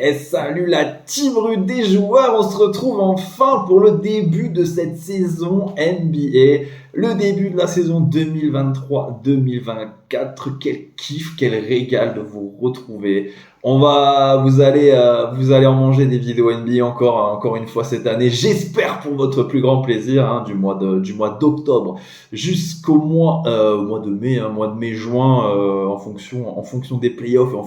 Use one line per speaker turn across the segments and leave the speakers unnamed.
Et salut la team rude des joueurs, on se retrouve enfin pour le début de cette saison NBA, le début de la saison 2023-2024. Quel kiff, quel régal de vous retrouver. Vous allez en manger des vidéos NBA encore une fois cette année. J'espère pour votre plus grand plaisir, du mois d'octobre jusqu'au mois de mai, juin, en fonction des playoffs et en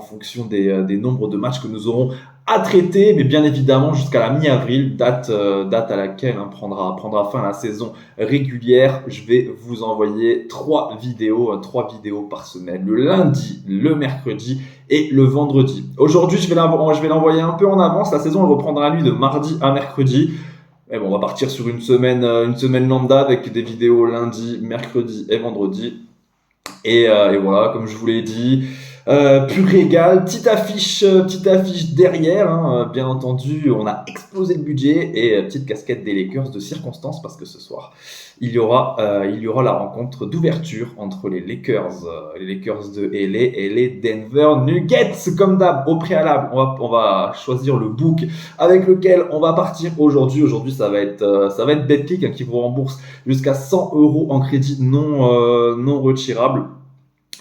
fonction des nombres de matchs que nous aurons à traiter, mais bien évidemment jusqu'à la mi-avril, date à laquelle prendra fin la saison régulière. Je vais vous envoyer trois vidéos par semaine, le lundi, le mercredi et le vendredi. Aujourd'hui, je vais l'envoyer un peu en avance. La saison elle reprendra la nuit de mardi à mercredi. Mais bon, on va partir sur une semaine lambda avec des vidéos lundi, mercredi et vendredi. Et voilà, comme je vous l'ai dit. Pur régal, petite affiche derrière, bien entendu, on a explosé le budget et petite casquette des Lakers de circonstance parce que ce soir il y aura la rencontre d'ouverture entre les Lakers de LA et les Denver Nuggets. Comme d'hab, au préalable, on va choisir le book avec lequel on va partir aujourd'hui. Aujourd'hui, ça va être BetClick qui vous rembourse jusqu'à 100 € en crédit non retirable.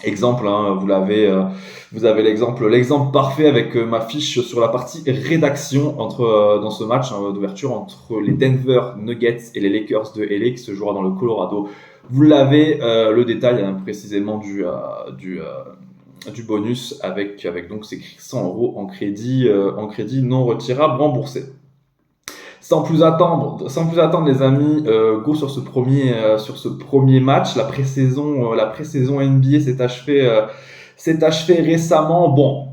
Exemple, vous avez l'exemple parfait avec ma fiche sur la partie rédaction dans ce match d'ouverture entre les Denver Nuggets et les Lakers de LA qui se jouera dans le Colorado. Vous l'avez, le détail précisément du bonus avec donc c'est écrit 100 € en crédit non retirable remboursé. Sans plus attendre les amis, go sur ce premier match. La pré-saison NBA s'est achevée récemment. Bon,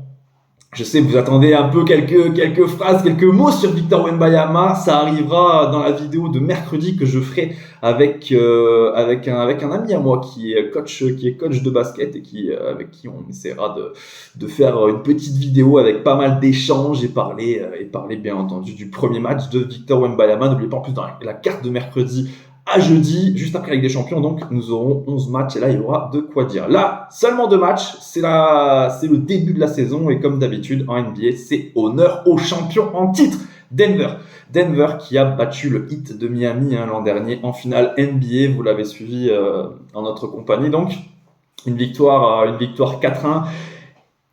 je sais que vous attendez un peu quelques phrases, quelques mots sur Victor Wembanyama. Ça arrivera dans la vidéo de mercredi que je ferai avec un ami à moi qui est coach de basket et avec qui on essaiera de faire une petite vidéo avec pas mal d'échanges et parler bien entendu du premier match de Victor Wembanyama. N'oubliez pas en plus dans la carte de mercredi à jeudi, juste après la Ligue des Champions, donc nous aurons 11 matchs et là il y aura de quoi dire. Là, seulement 2 matchs, c'est le début de la saison et comme d'habitude en NBA, c'est honneur aux champions en titre, Denver qui a battu le Heat de Miami l'an dernier en finale NBA, vous l'avez suivi en notre compagnie, donc une victoire 4-1.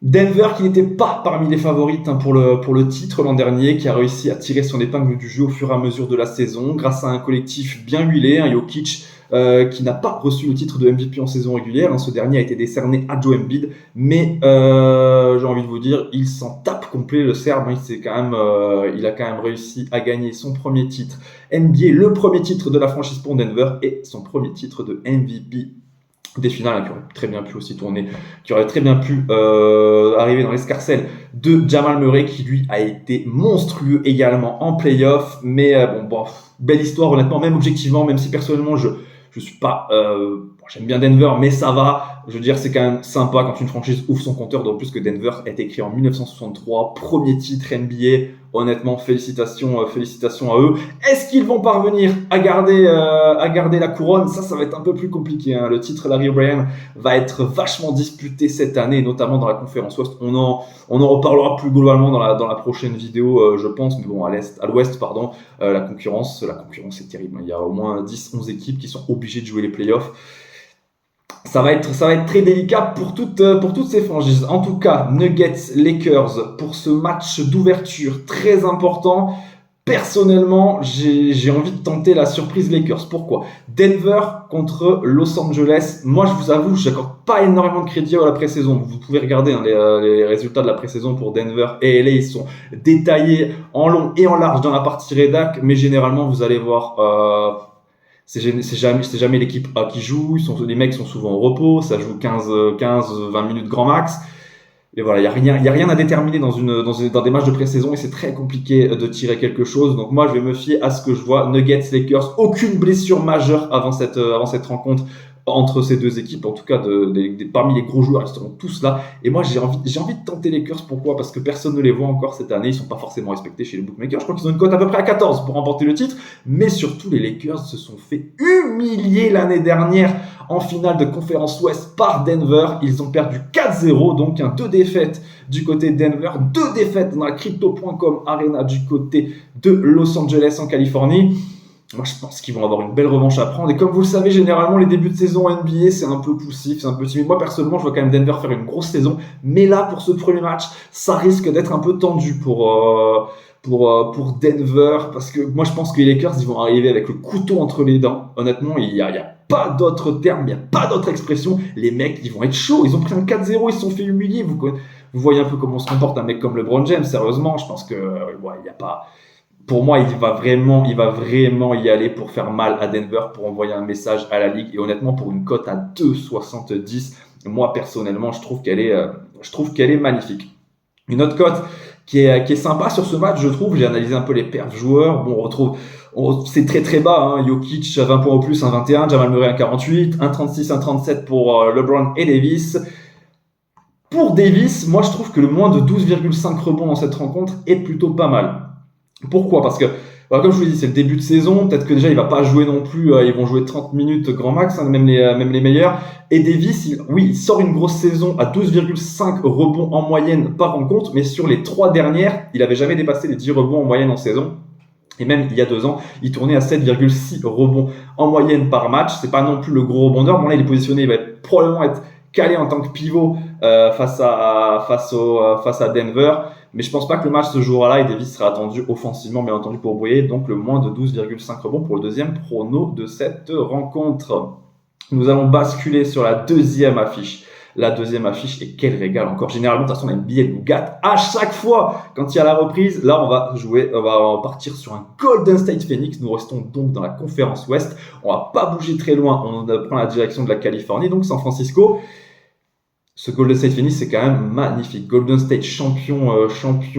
Denver qui n'était pas parmi les favorites pour le titre l'an dernier, qui a réussi à tirer son épingle du jeu au fur et à mesure de la saison grâce à un collectif bien huilé, Jokic qui n'a pas reçu le titre de MVP en saison régulière. Ce dernier a été décerné à Joel Embiid, mais j'ai envie de vous dire, il s'en tape complet le Serbe. Il a quand même réussi à gagner son premier titre NBA, le premier titre de la franchise pour Denver et son premier titre de MVP des finales qui auraient très bien pu aussi tourner, qui auraient très bien pu arriver dans l'escarcelle de Jamal Murray qui lui a été monstrueux également en play-off. Mais belle histoire honnêtement, même objectivement, même si personnellement je suis pas j'aime bien Denver, mais ça va. Je veux dire, c'est quand même sympa quand une franchise ouvre son compteur, d'autant plus que Denver est écrit en 1963, premier titre NBA. Honnêtement, félicitations à eux. Est-ce qu'ils vont parvenir à garder la couronne? Ça va être un peu plus compliqué. Le titre Larry O'Brien va être vachement disputé cette année, notamment dans la conférence Ouest. On en reparlera plus globalement dans la prochaine vidéo, je pense. Mais bon, à l'Ouest, la concurrence est terrible. Il y a au moins 10-11 équipes qui sont obligées de jouer les playoffs. Ça va être très délicat pour toutes ces franchises. En tout cas, Nuggets, Lakers, pour ce match d'ouverture très important. Personnellement, j'ai envie de tenter la surprise Lakers. Pourquoi? Denver contre Los Angeles. Moi, je vous avoue, je n'accorde pas énormément de crédit à la pré-saison. Vous pouvez regarder les résultats de la pré-saison pour Denver et LA. Ils sont détaillés en long et en large dans la partie rédac. Mais généralement, vous allez voir... C'est jamais l'équipe A qui joue, les mecs sont souvent au repos, ça joue 15-20 minutes grand max. Et voilà, il y a rien à déterminer dans des matchs de pré-saison et c'est très compliqué de tirer quelque chose. Donc moi, je vais me fier à ce que je vois. Nuggets, Lakers, aucune blessure majeure avant cette rencontre entre ces deux équipes, en tout cas parmi les gros joueurs, ils seront tous là. Et moi, j'ai envie de tenter les Lakers. Pourquoi ? Parce que personne ne les voit encore cette année. Ils sont pas forcément respectés chez les bookmakers. Je crois qu'ils ont une cote à peu près à 14 pour remporter le titre. Mais surtout, les Lakers se sont fait humilier l'année dernière en finale de conférence Ouest par Denver. Ils ont perdu 4-0, donc 2 défaites du côté de Denver, 2 défaites dans la Crypto.com Arena du côté de Los Angeles en Californie. Moi, je pense qu'ils vont avoir une belle revanche à prendre. Et comme vous le savez, généralement, les débuts de saison NBA, c'est un peu poussif, c'est un peu timide. Moi, personnellement, je vois quand même Denver faire une grosse saison. Mais là, pour ce premier match, ça risque d'être un peu tendu pour Denver. Parce que moi, je pense que les Lakers, ils vont arriver avec le couteau entre les dents. Honnêtement, il y a pas d'autres termes, il n'y a pas d'autre expression. Les mecs, ils vont être chauds. Ils ont pris un 4-0, ils se sont fait humilier. Vous voyez un peu comment se comporte un mec comme LeBron James. Sérieusement, je pense que il n'y a pas... Pour moi, il va vraiment y aller pour faire mal à Denver, pour envoyer un message à la ligue. Et honnêtement, pour une cote à 2,70, moi personnellement, je trouve qu'elle est magnifique. Une autre cote qui est sympa sur ce match, je trouve. J'ai analysé un peu les perfs joueurs. Bon, c'est très très bas. Jokic 20 points au plus, 1,21. Jamal Murray 1,48, 1,36, 1,37 pour LeBron et Davis. Pour Davis, moi je trouve que le moins de 12,5 rebonds dans cette rencontre est plutôt pas mal. Pourquoi ? Parce que, comme je vous l'ai dit, c'est le début de saison. Peut-être que déjà, il va pas jouer non plus. Ils vont jouer 30 minutes grand max, même les meilleurs. Et Davis, il sort une grosse saison à 12,5 rebonds en moyenne par rencontre. Mais sur les 3 dernières, il avait jamais dépassé les 10 rebonds en moyenne en saison. Et même il y a 2 ans, il tournait à 7,6 rebonds en moyenne par match. C'est pas non plus le gros rebondeur. Bon, là, il est positionné. Il va probablement être calé en tant que pivot face à Denver. Mais je pense pas que le match se jouera là et Davis sera attendu offensivement, bien entendu, pour briller. Donc le moins de 12,5 rebonds pour le deuxième prono de cette rencontre. Nous allons basculer sur la deuxième affiche. La deuxième affiche, et quel régal encore. Généralement, de toute façon, la NBA nous gâte à chaque fois quand il y a la reprise. Là, on va partir sur un Golden State Phoenix. Nous restons donc dans la conférence Ouest. On va pas bouger très loin. On prend la direction de la Californie, donc San Francisco. Ce Golden State Phoenix, c'est quand même magnifique. Golden State champion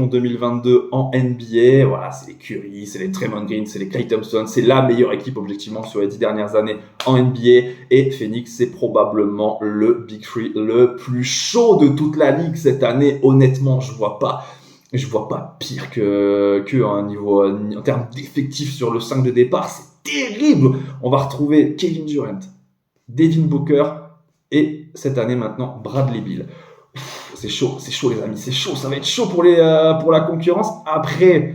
2022 en NBA. Voilà, c'est les Curry, c'est les Draymond Green, c'est les Klay Thompson. C'est la meilleure équipe objectivement sur les 10 dernières années en NBA. Et Phoenix, c'est probablement le Big Three le plus chaud de toute la ligue cette année. Honnêtement, je vois pas pire que un niveau en termes d'effectifs sur le 5 de départ. C'est terrible. On va retrouver Kevin Durant, Devin Booker et cette année maintenant Bradley Beal. C'est chaud les amis, c'est chaud, ça va être chaud pour la concurrence. Après,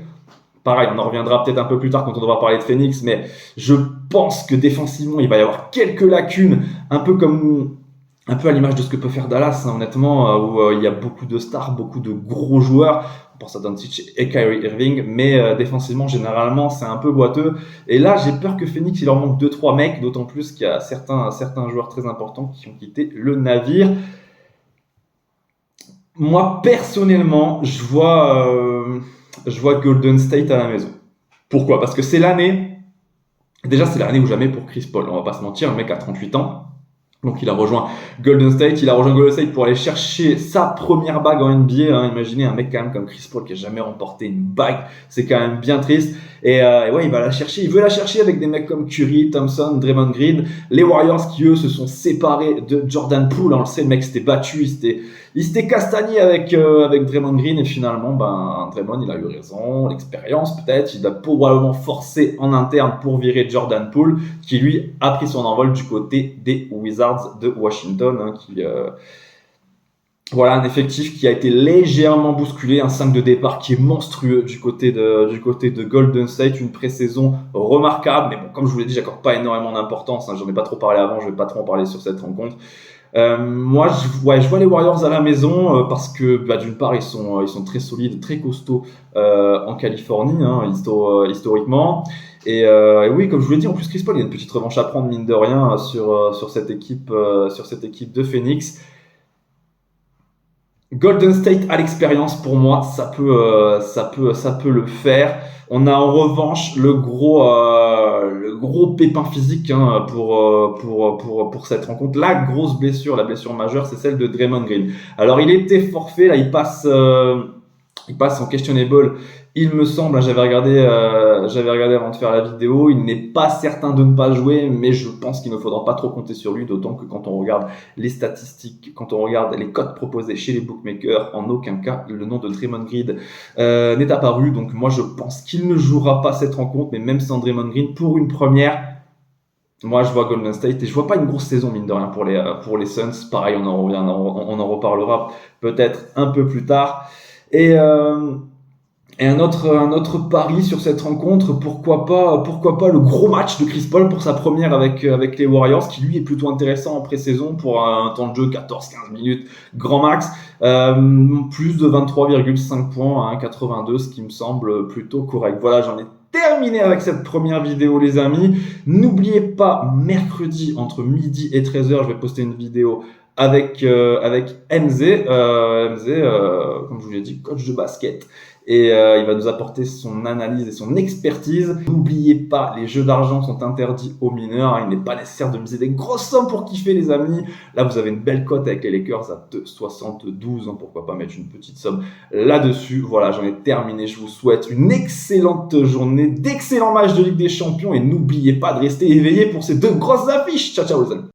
pareil, on en reviendra peut-être un peu plus tard quand on devra parler de Phoenix, mais je pense que défensivement il va y avoir quelques lacunes, un peu à l'image de ce que peut faire Dallas, honnêtement, où il y a beaucoup de stars, beaucoup de gros joueurs. On pense à Doncic et Kyrie Irving, mais défensivement, généralement, c'est un peu boiteux. Et là, j'ai peur que Phoenix, il leur manque 2-3 mecs, d'autant plus qu'il y a certains joueurs très importants qui ont quitté le navire. Moi, personnellement, je vois Golden State à la maison. Pourquoi ? Parce que c'est l'année où jamais pour Chris Paul. On va pas se mentir, le mec a 38 ans. Donc il a rejoint Golden State pour aller chercher sa première bague en NBA. Imaginez un mec quand même comme Chris Paul qui a jamais remporté une bague, c'est quand même bien triste. Et ouais, il veut la chercher avec des mecs comme Curry, Thompson, Draymond Green, les Warriors qui eux se sont séparés de Jordan Poole. On le sait, le mec s'était battu, il s'était castagné avec Draymond Green et finalement, Draymond il a eu raison, l'expérience peut-être, il a probablement forcé en interne pour virer Jordan Poole qui lui a pris son envol du côté des Wizards de Washington, voilà un effectif qui a été légèrement bousculé, un 5 de départ qui est monstrueux du côté de Golden State, une pré-saison remarquable, mais bon, comme je vous l'ai dit, j'accorde pas énormément d'importance, j'en ai pas trop parlé avant, je vais pas trop en parler sur cette rencontre. Moi, je vois les Warriors à la maison parce que d'une part ils sont très solides, très costauds en Californie, historiquement. Et oui, comme je vous l'ai dit, en plus Chris Paul, il y a une petite revanche à prendre mine de rien sur cette équipe de Phoenix. Golden State à l'expérience, pour moi, ça peut le faire. On a en revanche le gros pépin physique pour cette rencontre. La grosse blessure, la blessure majeure, c'est celle de Draymond Green. Alors il était forfait, là il passe en questionable Il me semble, hein, j'avais regardé avant de faire la vidéo, il n'est pas certain de ne pas jouer, mais je pense qu'il ne faudra pas trop compter sur lui, d'autant que quand on regarde les statistiques, quand on regarde les cotes proposées chez les bookmakers, en aucun cas le nom de Draymond Green n'est apparu. Donc moi je pense qu'il ne jouera pas cette rencontre, mais même sans Draymond Green pour une première, moi je vois Golden State et je vois pas une grosse saison mine de rien pour les Suns. Pareil, on en reparlera peut-être un peu plus tard. Et un autre pari sur cette rencontre, pourquoi pas le gros match de Chris Paul pour sa première avec les Warriors, qui lui est plutôt intéressant en pré-saison pour un temps de jeu 14-15 minutes, grand max, plus de 23,5 points à 1,82, ce qui me semble plutôt correct. Voilà, j'en ai terminé avec cette première vidéo les amis. N'oubliez pas, mercredi entre midi et 13h, je vais poster une vidéo avec MZ, comme je vous l'ai dit, coach de basket. Et il va nous apporter son analyse et son expertise. N'oubliez pas, les jeux d'argent sont interdits aux mineurs. Il n'est pas nécessaire de miser des grosses sommes pour kiffer les amis. Là, vous avez une belle cote avec les Lakers à 2,72. Pourquoi pas mettre une petite somme là-dessus. Voilà, j'en ai terminé. Je vous souhaite une excellente journée, d'excellents matchs de Ligue des Champions. Et n'oubliez pas de rester éveillé pour ces deux grosses affiches. Ciao, ciao les amis.